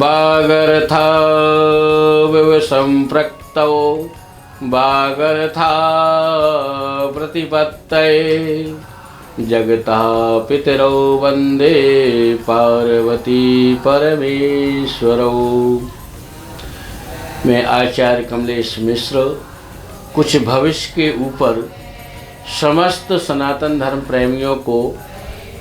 वागर्थाविव सम्पृक्तौ वागर्था प्रतिपत्तये जगतः पितरौ वन्दे पार्वती परमेश्वरौ। मैं आचार्य कमलेश मिश्र कुछ भविष्य के ऊपर समस्त सनातन धर्म प्रेमियों को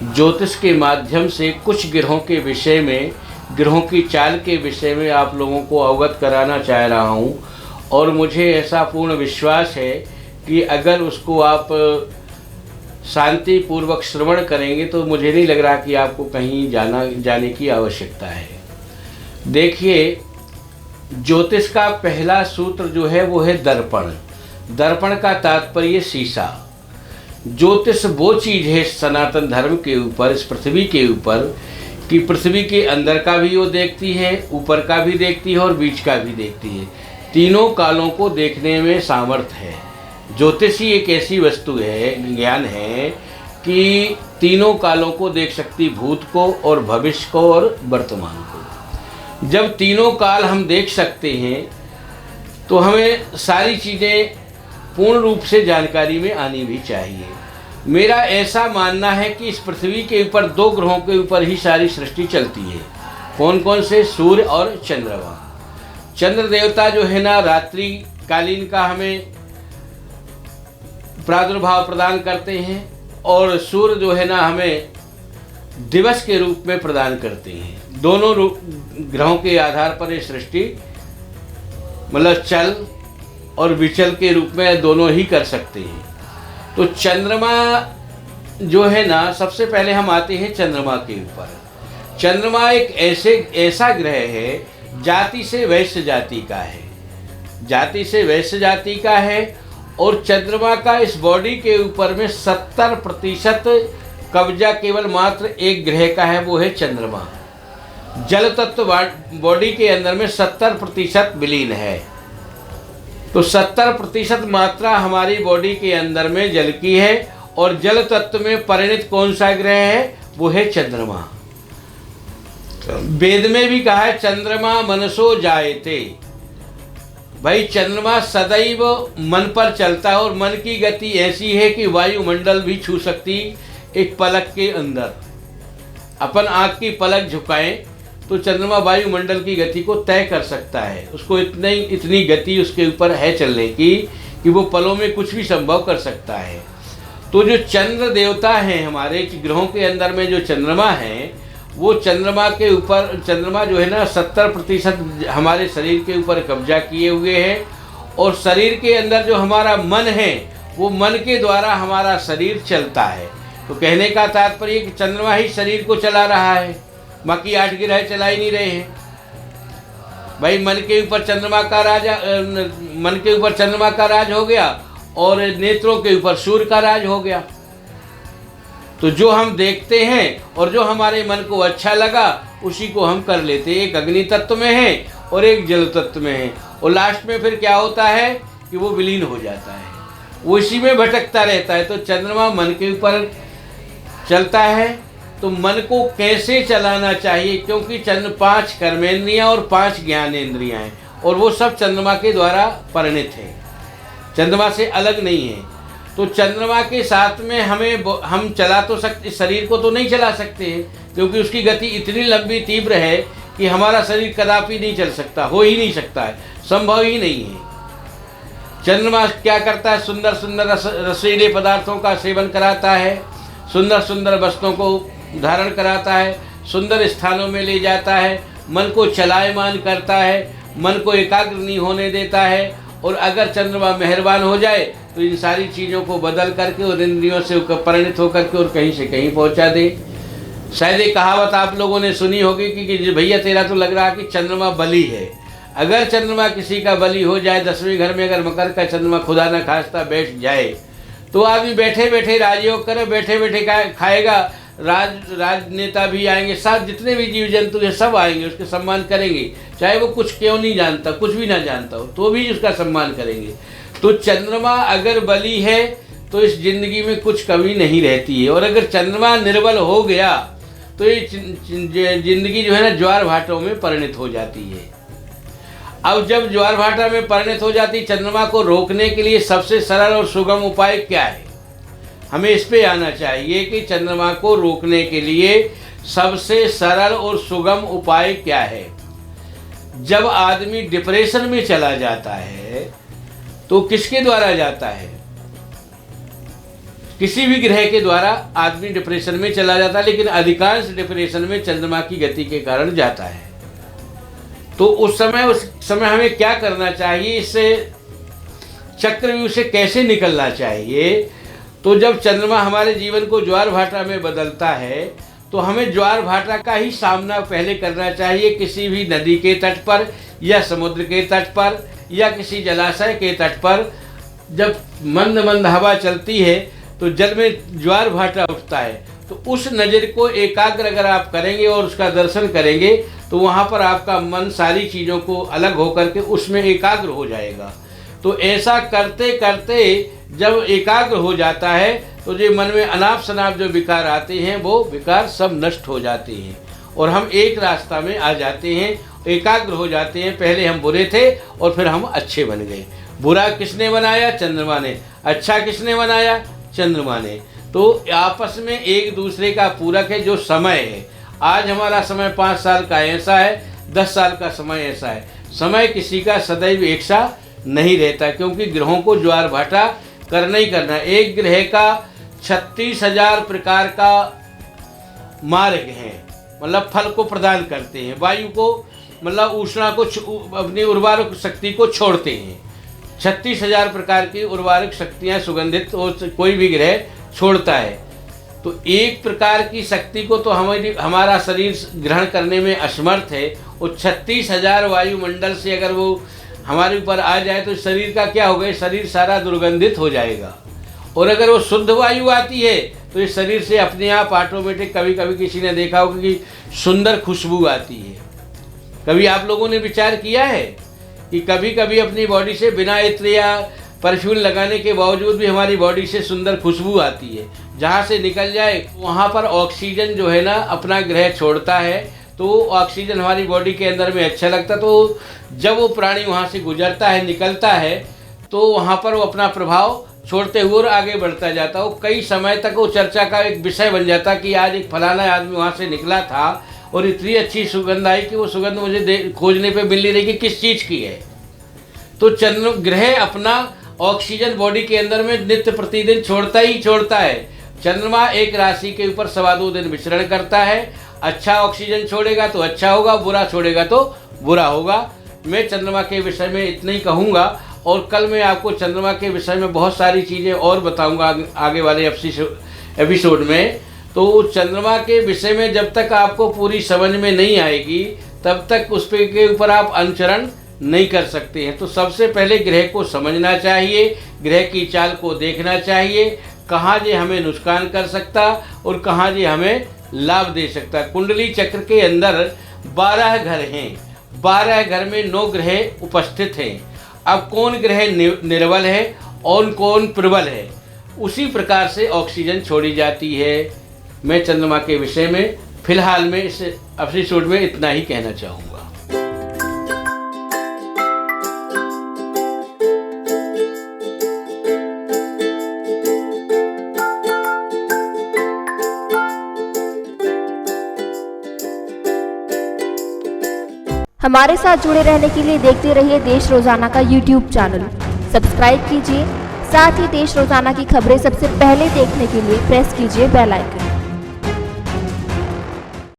ज्योतिष के माध्यम से कुछ ग्रहों के विषय में, ग्रहों की चाल के विषय में आप लोगों को अवगत कराना चाह रहा हूं। और मुझे ऐसा पूर्ण विश्वास है कि अगर उसको आप शांति पूर्वक श्रवण करेंगे तो मुझे नहीं लग रहा कि आपको कहीं जाने की आवश्यकता है। देखिए, ज्योतिष का पहला सूत्र जो है वो है दर्पण। दर्पण का तात्पर्य शीशा। ज्योतिष वो चीज़ है सनातन धर्म के ऊपर, इस पृथ्वी के ऊपर, कि पृथ्वी के अंदर का भी वो देखती है, ऊपर का भी देखती है और बीच का भी देखती है। तीनों कालों को देखने में सामर्थ्य है। ज्योतिष ही एक ऐसी वस्तु है, ज्ञान है कि तीनों कालों को देख सकती, भूत को और भविष्य को और वर्तमान को। जब तीनों काल हम देख सकते हैं तो हमें सारी चीज़ें पूर्ण रूप से जानकारी में आनी भी चाहिए। मेरा ऐसा मानना है कि इस पृथ्वी के ऊपर दो ग्रहों के ऊपर ही सारी सृष्टि चलती है। कौन कौन से? सूर्य और चंद्रमा। चंद्र देवता जो है ना, रात्रि कालीन का हमें प्रादुर्भाव प्रदान करते हैं और सूर्य जो है ना हमें दिवस के रूप में प्रदान करते हैं। दोनों ग्रहों के आधार पर ये सृष्टि मतलब चल और विचल के रूप में दोनों ही कर सकते हैं। तो चंद्रमा जो है ना, सबसे पहले हम आते हैं चंद्रमा के ऊपर। चंद्रमा एक ऐसा ग्रह है, जाति से वैश्य जाति का है, जाति से वैश्य जाति का है। और चंद्रमा का इस बॉडी के ऊपर में 70% कब्जा केवल मात्र एक ग्रह का है, वो है चंद्रमा। जल तत्व बॉडी के अंदर में 70% विलीन है। तो 70% मात्रा हमारी बॉडी के अंदर में जल की है और जल तत्व में परिणत कौन सा ग्रह है? वो है चंद्रमा। वेद में भी कहा है चंद्रमा मनसो जायते। भाई, चंद्रमा सदैव मन पर चलता है और मन की गति ऐसी है कि वायुमंडल भी छू सकती एक पलक के अंदर। अपन आँख की पलक झुकाएं तो चंद्रमा वायुमंडल की गति को तय कर सकता है। उसको इतनी गति उसके ऊपर है चलने की कि वो पलों में कुछ भी संभव कर सकता है। तो जो चंद्र देवता हैं हमारे ग्रहों के अंदर में, जो चंद्रमा हैं, वो चंद्रमा के ऊपर, चंद्रमा जो है ना 70% हमारे शरीर के ऊपर कब्जा किए हुए हैं। और शरीर के अंदर जो हमारा मन है, वो मन के द्वारा हमारा शरीर चलता है। तो कहने का तात्पर्य कि चंद्रमा ही शरीर को चला रहा है, बाकी 8 ग्रह चला ही नहीं रहे हैं। भाई, मन के ऊपर चंद्रमा का राज हो गया और नेत्रों के ऊपर सूर्य का राज हो गया। तो जो हम देखते हैं और जो हमारे मन को अच्छा लगा उसी को हम कर लेते हैं। एक अग्नि तत्व में है और एक जल तत्व में है। और लास्ट में फिर क्या होता है कि वो विलीन हो जाता है, वो इसी में भटकता रहता है। तो चंद्रमा मन के ऊपर चलता है। तो मन को कैसे चलाना चाहिए? क्योंकि 5 कर्मेंद्रियां और 5 ज्ञानेंद्रियां हैं और वो सब चंद्रमा के द्वारा परिणत है, चंद्रमा से अलग नहीं है। तो चंद्रमा के साथ में हम चला तो सकते, शरीर को तो नहीं चला सकते हैं क्योंकि उसकी गति इतनी लंबी तीव्र है कि हमारा शरीर कदापि नहीं चल सकता, हो ही नहीं सकता है, संभव ही नहीं है। चंद्रमा क्या करता है? सुंदर सुंदर रसीले पदार्थों का सेवन कराता है, सुंदर सुंदर वस्तुओं को धारण कराता है, सुंदर स्थानों में ले जाता है, मन को चलायमान करता है, मन को एकाग्र नहीं होने देता है। और अगर चंद्रमा मेहरबान हो जाए तो इन सारी चीज़ों को बदल करके और इंद्रियों से परिणत होकर के और कहीं से कहीं पहुंचा दे। शायद एक कहावत आप लोगों ने सुनी होगी कि भैया तेरा तो लग रहा कि चंद्रमा बली है। अगर चंद्रमा किसी का बली हो जाए, 10वें घर में अगर मकर का चंद्रमा खुदा न खास्ता बैठ जाए, तो आदमी बैठे बैठे राजयोग करे, बैठे बैठे खाएगा। राजनेता भी आएंगे, सब जितने भी जीव जंतु हैं सब आएंगे, उसके सम्मान करेंगे, चाहे वो कुछ क्यों नहीं जानता, कुछ भी ना जानता हो तो भी उसका सम्मान करेंगे। तो चंद्रमा अगर बली है तो इस जिंदगी में कुछ कमी नहीं रहती है। और अगर चंद्रमा निर्बल हो गया तो ये जिंदगी जो है ना ज्वार भाटों में परिणत हो जाती है। अब जब ज्वार भाटा में परिणत हो जाती, चंद्रमा को रोकने के लिए सबसे सरल और सुगम उपाय क्या है? हमें इस पे आना चाहिए कि चंद्रमा को रोकने के लिए सबसे सरल और सुगम उपाय क्या है। जब आदमी डिप्रेशन में चला जाता है तो किसके द्वारा जाता है? किसी भी ग्रह के द्वारा आदमी डिप्रेशन में चला जाता है, लेकिन अधिकांश डिप्रेशन में चंद्रमा की गति के कारण जाता है। तो उस समय हमें क्या करना चाहिए? इससे चक्रव्यूह से कैसे निकलना चाहिए? तो जब चंद्रमा हमारे जीवन को ज्वार भाटा में बदलता है तो हमें ज्वार भाटा का ही सामना पहले करना चाहिए। किसी भी नदी के तट पर या समुद्र के तट पर या किसी जलाशय के तट पर जब मंद मंद हवा चलती है तो जल में ज्वार भाटा उठता है, तो उस नज़र को एकाग्र अगर आप करेंगे और उसका दर्शन करेंगे तो वहाँ पर आपका मन सारी चीज़ों को अलग होकर के उसमें एकाग्र हो जाएगा। तो ऐसा करते करते जब एकाग्र हो जाता है तो जो मन में अनाप शनाप जो विकार आते हैं वो विकार सब नष्ट हो जाते हैं और हम एक रास्ता में आ जाते हैं, एकाग्र हो जाते हैं। पहले हम बुरे थे और फिर हम अच्छे बन गए। बुरा किसने बनाया? चंद्रमा ने। अच्छा किसने बनाया? चंद्रमा ने। तो आपस में एक दूसरे का पूरक है। जो समय है, आज हमारा समय 5 साल का ऐसा है, 10 साल का समय ऐसा है। समय किसी का सदैव एक सा नहीं रहता, क्योंकि ग्रहों को ज्वार भाटा करना ही करना। एक ग्रह का 36,000 प्रकार का मार्ग है, मतलब फल को प्रदान करते हैं। वायु को मतलब उष्णा को अपनी उर्वरक शक्ति को छोड़ते हैं। 36,000 प्रकार की उर्वरक शक्तियाँ सुगंधित कोई भी ग्रह छोड़ता है। तो एक प्रकार की शक्ति को तो हमारा शरीर ग्रहण करने में असमर्थ है। और 36,000 वायुमंडल से अगर वो हमारे ऊपर आ जाए तो शरीर का क्या होगा? शरीर सारा दुर्गंधित हो जाएगा। और अगर वो शुद्ध वायु आती है तो इस शरीर से अपने आप ऑटोमेटिक, कभी कभी किसी ने देखा होगा कि सुंदर खुशबू आती है। कभी आप लोगों ने विचार किया है कि कभी कभी अपनी बॉडी से बिना इत्र या परफ्यूम लगाने के बावजूद भी हमारी बॉडी से सुंदर खुशबू आती है। जहाँ से निकल जाए वहाँ पर ऑक्सीजन जो है ना अपना ग्रह छोड़ता है, तो ऑक्सीजन हमारी बॉडी के अंदर में अच्छा लगता। तो जब वो प्राणी वहाँ से गुजरता है, निकलता है, तो वहाँ पर वो अपना प्रभाव छोड़ते हुए और आगे बढ़ता जाता है। वो कई समय तक वो चर्चा का एक विषय बन जाता कि आज एक फलाना आदमी वहाँ से निकला था और इतनी अच्छी सुगंध आई कि वो सुगंध मुझे खोजने पे मिल नहीं रही कि किस चीज़ की है। तो चंद्र ग्रह अपना ऑक्सीजन बॉडी के अंदर में नित्य प्रतिदिन छोड़ता ही छोड़ता है। चंद्रमा एक राशि के ऊपर 2.25 दिन विचरण करता है। अच्छा ऑक्सीजन छोड़ेगा तो अच्छा होगा, बुरा छोड़ेगा तो बुरा होगा। मैं चंद्रमा के विषय में इतना ही कहूँगा और कल मैं आपको चंद्रमा के विषय में बहुत सारी चीज़ें और बताऊँगा आगे वाले एपिसोड में। तो चंद्रमा के विषय में जब तक आपको पूरी समझ में नहीं आएगी तब तक उस पे के ऊपर आप अनुचरण नहीं कर सकते हैं। तो सबसे पहले ग्रह को समझना चाहिए, ग्रह की चाल को देखना चाहिए, कहाँ जे हमें नुकसान कर सकता और कहाँ जे हमें लाभ दे सकता। कुंडली चक्र के अंदर 12 घर हैं, 12 घर में 9 ग्रह उपस्थित हैं। अब कौन ग्रह निर्बल है और कौन प्रबल है, उसी प्रकार से ऑक्सीजन छोड़ी जाती है। मैं चंद्रमा के विषय में फिलहाल में इस एपिसोड में इतना ही कहना चाहूँगा। हमारे साथ जुड़े रहने के लिए देखते रहिए देश रोजाना का YouTube चैनल। सब्सक्राइब कीजिए, साथ ही देश रोजाना की खबरें सबसे पहले देखने के लिए प्रेस कीजिए बेल आइकन।